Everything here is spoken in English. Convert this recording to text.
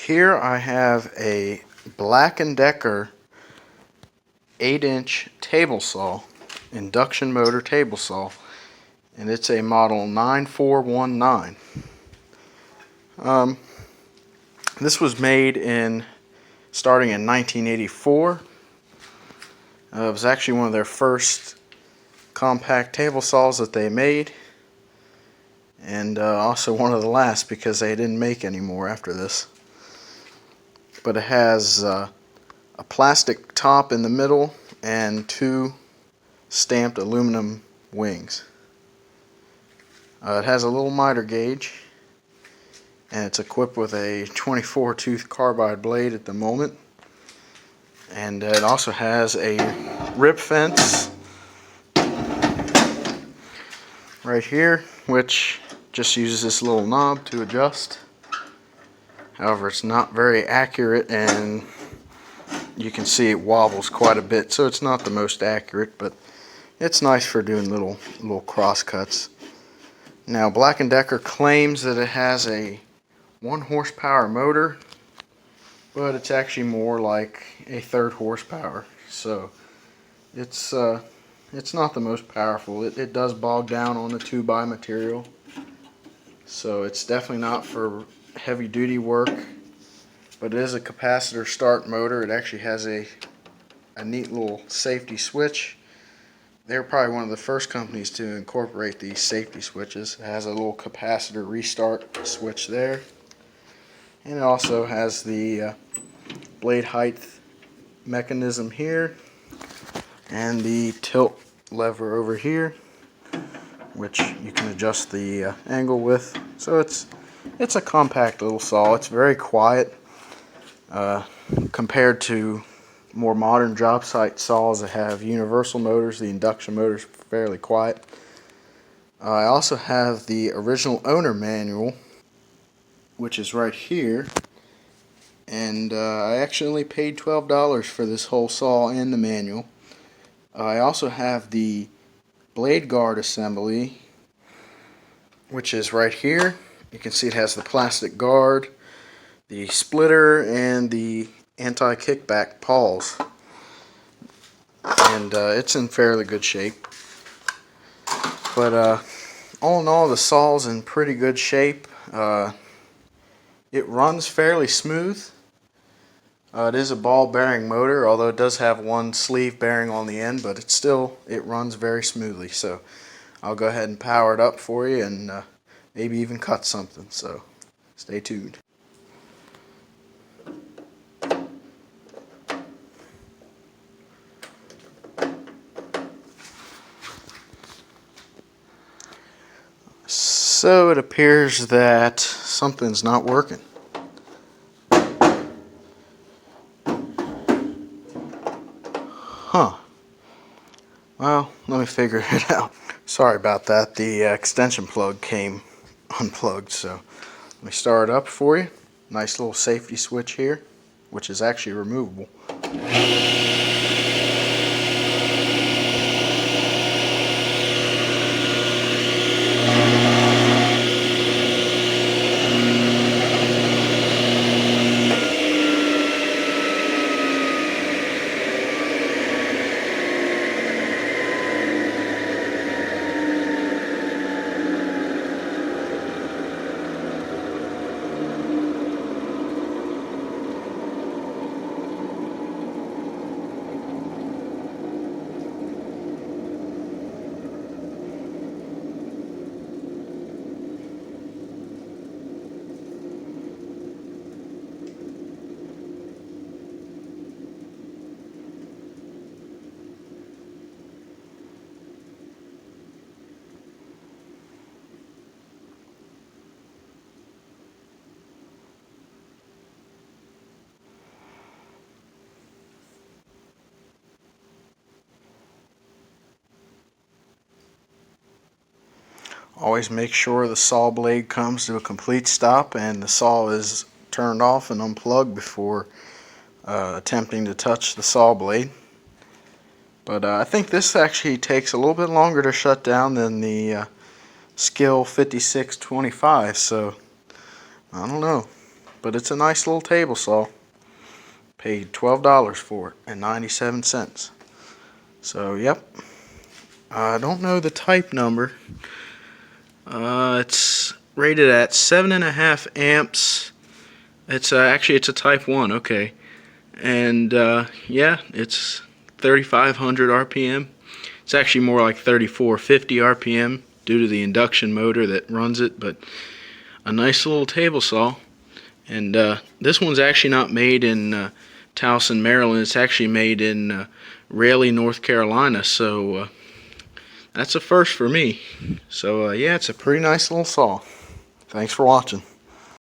here I have a Black & Decker 8-inch table saw, induction motor table saw, and it's a model 9419. This was made starting in 1984. It was actually one of their first compact table saws that they made, and also one of the last because they didn't make any more after this. But it has a plastic top in the middle and two stamped aluminum wings. It has a little miter gauge, and it's equipped with a 24 tooth carbide blade at the moment, and it also has a rib fence right here, which just uses this little knob to adjust. However, it's not very accurate, and you can see it wobbles quite a bit, so it's not the most accurate, but it's nice for doing little cross cuts. Now, Black & Decker claims that it has a 1 horsepower motor, but it's actually more like a 3rd horsepower, so it's not the most powerful. It does bog down on the 2x material, so it's definitely not for heavy duty work, but it is a capacitor start motor. It actually has a neat little safety switch. They're probably one of the first companies to incorporate these safety switches. It has a little capacitor restart switch there, and it also has the blade height mechanism here and the tilt lever over here, which you can adjust the angle with. So it's a compact little saw. It's very quiet compared to more modern job site saws that have universal motors. The induction motor is fairly quiet. I also have the original owner manual, which is right here, and I actually only paid $12 for this whole saw and the manual. I also have the blade guard assembly, which is right here. You can see it has the plastic guard, the splitter, and the anti-kickback pawls, and it's in fairly good shape. But all in all, the saw's in pretty good shape. It runs fairly smooth. It is a ball bearing motor, although it does have one sleeve bearing on the end, but it runs very smoothly. So I'll go ahead and power it up for you, and maybe even cut something, so stay tuned. So it appears that something's not working. Huh. Well, let me figure it out. Sorry about that. The extension plug came unplugged, so let me start it up for you. Nice little safety switch here, which is actually removable. Always make sure the saw blade comes to a complete stop and the saw is turned off and unplugged before attempting to touch the saw blade. But I think this actually takes a little bit longer to shut down than the Skill 5625, so I don't know. but it's a nice little table saw. Paid $12 for it and 97 cents. So yep, I don't know the type number. It's rated at 7.5 amps. It's actually it's a type 1. Okay, and yeah, it's 3,500 RPM. It's actually more like 3,450 RPM due to the induction motor that runs it, but a nice little table saw. And this one's actually not made in Towson, Maryland. It's actually made in Raleigh, North Carolina. So that's a first for me. So yeah, it's a pretty nice little saw. Thanks for watching.